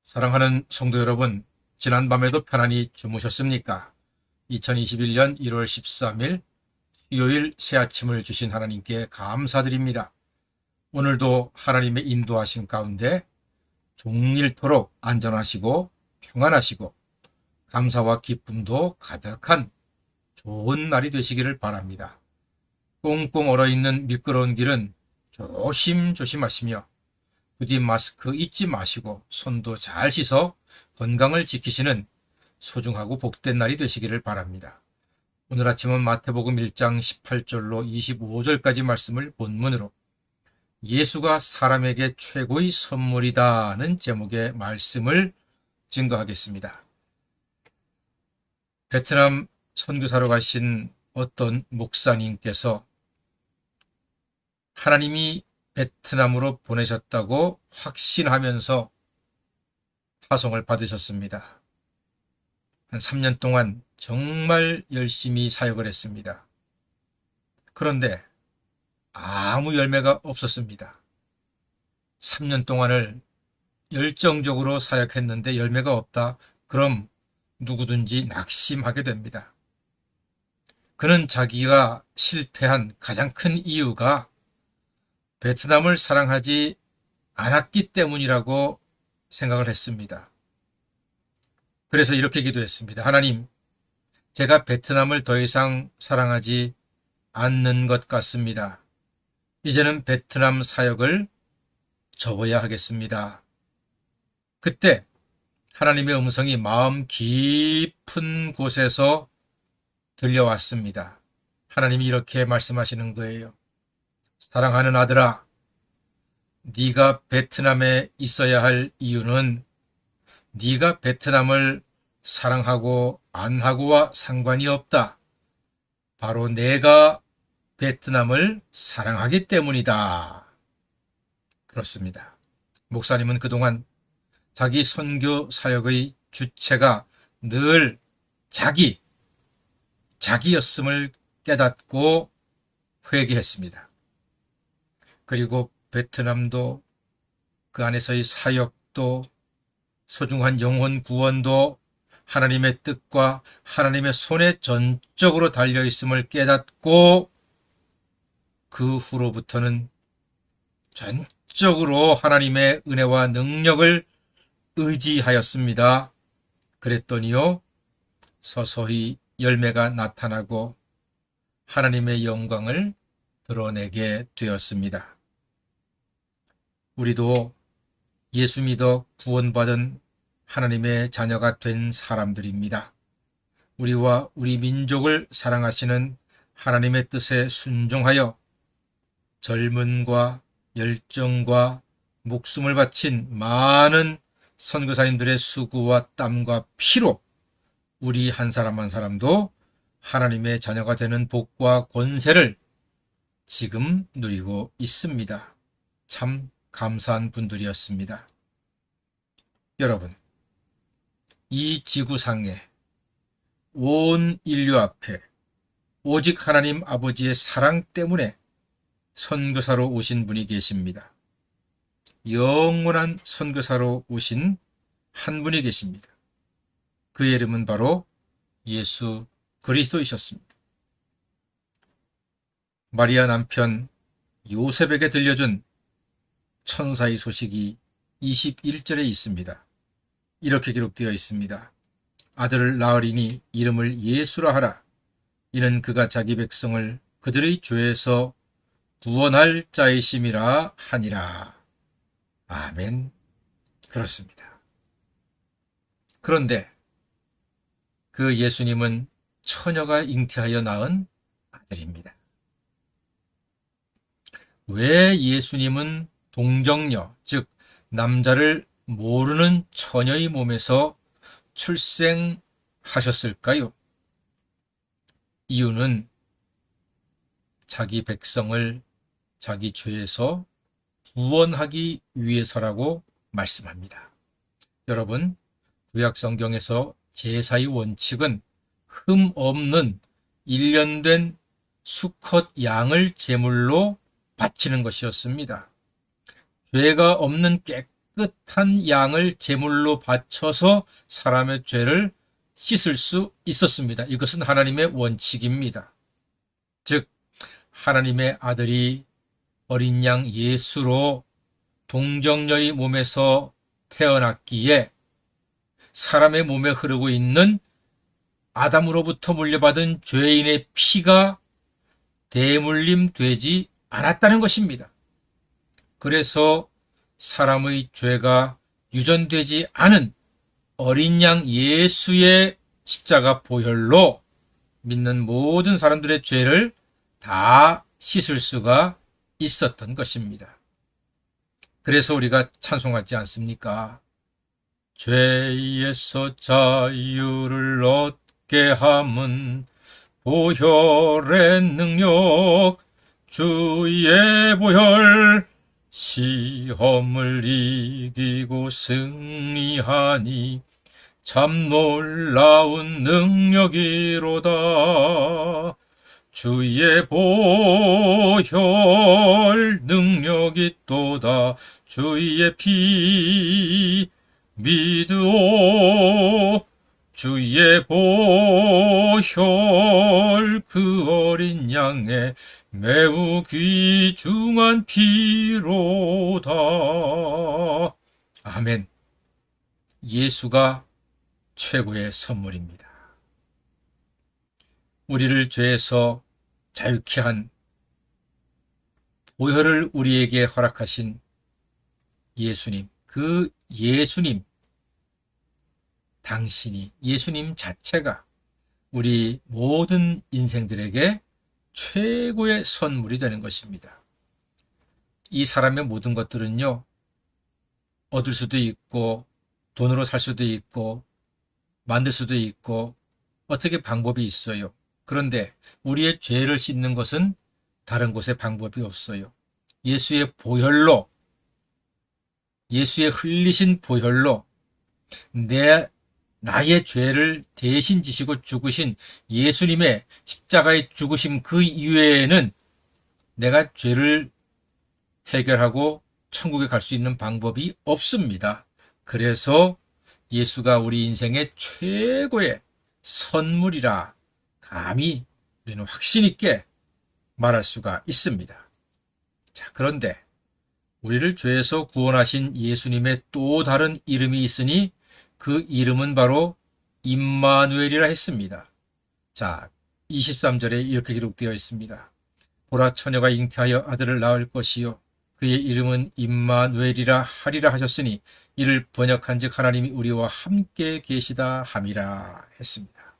사랑하는 성도 여러분, 지난밤에도 편안히 주무셨습니까? 2021년 1월 13일 수요일 새 아침을 주신 하나님께 감사드립니다. 오늘도 하나님의 인도하신 가운데 종일토록 안전하시고 평안하시고 감사와 기쁨도 가득한 좋은 날이 되시기를 바랍니다. 꽁꽁 얼어있는 미끄러운 길은 조심조심하시며 부디 마스크 잊지 마시고 손도 잘 씻어 건강을 지키시는 소중하고 복된 날이 되시기를 바랍니다. 오늘 아침은 마태복음 1장 18절로 25절까지 말씀을 본문으로 예수가 사람에게 최고의 선물이다는 제목의 말씀을 증거하겠습니다. 베트남 선교사로 가신 어떤 목사님께서 하나님이 베트남으로 보내셨다고 확신하면서 파송을 받으셨습니다. 한 3년 동안 정말 열심히 사역을 했습니다. 그런데 아무 열매가 없었습니다. 3년 동안을 열정적으로 사역했는데 열매가 없다. 그럼 누구든지 낙심하게 됩니다. 그는 자기가 실패한 가장 큰 이유가 베트남을 사랑하지 않았기 때문이라고 생각을 했습니다. 그래서 이렇게 기도했습니다. 하나님, 제가 베트남을 더 이상 사랑하지 않는 것 같습니다. 이제는 베트남 사역을 접어야 하겠습니다. 그때 하나님의 음성이 마음 깊은 곳에서 들려왔습니다. 하나님이 이렇게 말씀하시는 거예요. 사랑하는 아들아, 네가 베트남에 있어야 할 이유는 네가 베트남을 사랑하고 안 하고와 상관이 없다. 바로 내가 베트남을 사랑하기 때문이다. 그렇습니다. 목사님은 그동안 자기 선교 사역의 주체가 늘 자기였음을 깨닫고 회개했습니다. 그리고 베트남도 그 안에서의 사역도 소중한 영혼 구원도 하나님의 뜻과 하나님의 손에 전적으로 달려있음을 깨닫고 그 후로부터는 전적으로 하나님의 은혜와 능력을 의지하였습니다. 그랬더니요, 서서히 열매가 나타나고 하나님의 영광을 드러내게 되었습니다. 우리도 예수 믿어 구원받은 하나님의 자녀가 된 사람들입니다. 우리와 우리 민족을 사랑하시는 하나님의 뜻에 순종하여 젊음과 열정과 목숨을 바친 많은 선교사님들의 수고와 땀과 피로 우리 한 사람 한 사람도 하나님의 자녀가 되는 복과 권세를 지금 누리고 있습니다. 참 감사한 분들이었습니다. 여러분, 이 지구상에 온 인류 앞에 오직 하나님 아버지의 사랑 때문에 선교사로 오신 분이 계십니다. 영원한 선교사로 오신 한 분이 계십니다. 그의 이름은 바로 예수 그리스도이셨습니다. 마리아 남편 요셉에게 들려준 천사의 소식이 21절에 있습니다. 이렇게 기록되어 있습니다. 아들을 낳으리니 이름을 예수라 하라. 이는 그가 자기 백성을 그들의 죄에서 구원할 자이심이라 하니라. 아멘. 그렇습니다. 그런데 그 예수님은 처녀가 잉태하여 낳은 아들입니다. 왜 예수님은 동정녀, 즉 남자를 모르는 처녀의 몸에서 출생하셨을까요? 이유는 자기 백성을 자기 죄에서 구원하기 위해서라고 말씀합니다. 여러분, 구약 성경에서 제사의 원칙은 흠 없는 일련된 수컷 양을 제물로 바치는 것이었습니다. 죄가 없는 깨끗한 양을 제물로 바쳐서 사람의 죄를 씻을 수 있었습니다. 이것은 하나님의 원칙입니다. 즉 하나님의 아들이 어린 양 예수로 동정녀의 몸에서 태어났기에 사람의 몸에 흐르고 있는 아담으로부터 물려받은 죄인의 피가 대물림 되지 않았다는 것입니다. 그래서 사람의 죄가 유전되지 않은 어린 양 예수의 십자가 보혈로 믿는 모든 사람들의 죄를 다 씻을 수가 있었던 것입니다. 그래서 우리가 찬송하지 않습니까? 죄에서 자유를 얻게 함은 보혈의 능력, 주의 보혈, 시험을 이기고 승리하니 참 놀라운 능력이로다. 주의 보혈 능력이 또다. 주의 피 믿으오. 주의 보혈 그 어린 양의 매우 귀중한 피로다. 아멘. 예수가 최고의 선물입니다. 우리를 죄에서 자유케 한 보혈을 우리에게 허락하신 예수님, 그 예수님, 당신이, 예수님 자체가 우리 모든 인생들에게 최고의 선물이 되는 것입니다. 이 사람의 모든 것들은요, 얻을 수도 있고 돈으로 살 수도 있고 만들 수도 있고 어떻게 방법이 있어요. 그런데 우리의 죄를 씻는 것은 다른 곳에 방법이 없어요. 예수의 보혈로, 예수의 흘리신 보혈로 나의 죄를 대신 지시고 죽으신 예수님의 십자가의 죽으심 그 이외에는 내가 죄를 해결하고 천국에 갈 수 있는 방법이 없습니다. 그래서 예수가 우리 인생의 최고의 선물이라 감히 우리는 확신 있게 말할 수가 있습니다. 자, 그런데 우리를 죄에서 구원하신 예수님의 또 다른 이름이 있으니 그 이름은 바로 임마누엘이라 했습니다. 자, 23절에 이렇게 기록되어 있습니다. 보라, 처녀가 잉태하여 아들을 낳을 것이요 그의 이름은 임마누엘이라 하리라 하셨으니 이를 번역한즉 하나님이 우리와 함께 계시다 함이라 했습니다.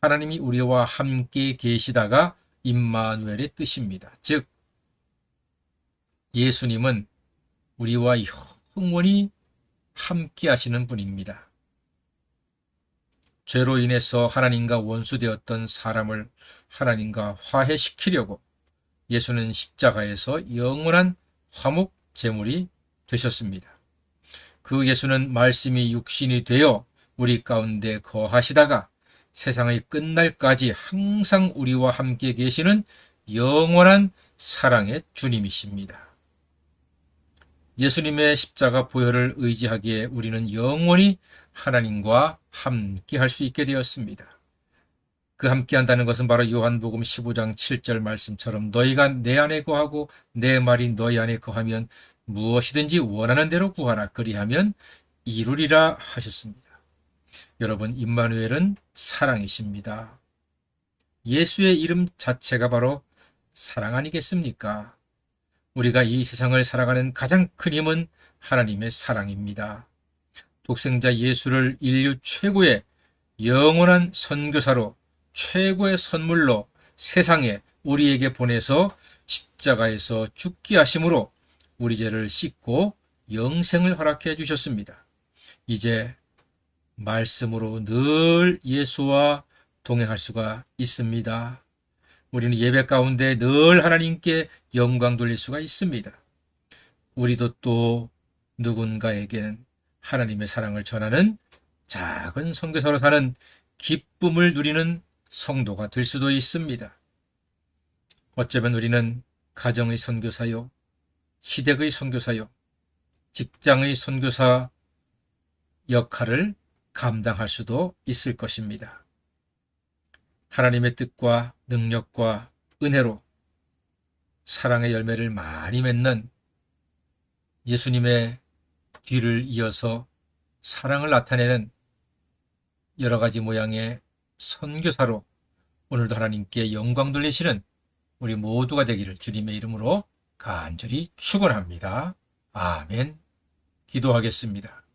하나님이 우리와 함께 계시다가 임마누엘의 뜻입니다. 즉 예수님은 우리와 영원히 함께 하시는 분입니다. 죄로 인해서 하나님과 원수되었던 사람을 하나님과 화해시키려고 예수는 십자가에서 영원한 화목 제물이 되셨습니다. 그 예수는 말씀이 육신이 되어 우리 가운데 거하시다가 세상의 끝날까지 항상 우리와 함께 계시는 영원한 사랑의 주님이십니다. 예수님의 십자가 보혈을 의지하기에 우리는 영원히 하나님과 함께 할 수 있게 되었습니다. 그 함께 한다는 것은 바로 요한복음 15장 7절 말씀처럼 너희가 내 안에 거하고 내 말이 너희 안에 거하면 무엇이든지 원하는 대로 구하라 그리하면 이루리라 하셨습니다. 여러분, 임마누엘은 사랑이십니다. 예수의 이름 자체가 바로 사랑 아니겠습니까? 우리가 이 세상을 살아가는 가장 큰 힘은 하나님의 사랑입니다. 독생자 예수를 인류 최고의 영원한 선교사로 최고의 선물로 세상에 우리에게 보내서 십자가에서 죽게 하심으로 우리 죄를 씻고 영생을 허락해 주셨습니다. 이제 말씀으로 늘 예수와 동행할 수가 있습니다. 우리는 예배 가운데 늘 하나님께 영광 돌릴 수가 있습니다. 우리도 또 누군가에게는 하나님의 사랑을 전하는 작은 선교사로 사는 기쁨을 누리는 성도가 될 수도 있습니다. 어쩌면 우리는 가정의 선교사요, 시댁의 선교사요, 직장의 선교사 역할을 감당할 수도 있을 것입니다. 하나님의 뜻과 능력과 은혜로 사랑의 열매를 많이 맺는 예수님의 뒤를 이어서 사랑을 나타내는 여러 가지 모양의 선교사로 오늘도 하나님께 영광 돌리시는 우리 모두가 되기를 주님의 이름으로 간절히 축원합니다. 아멘. 기도하겠습니다.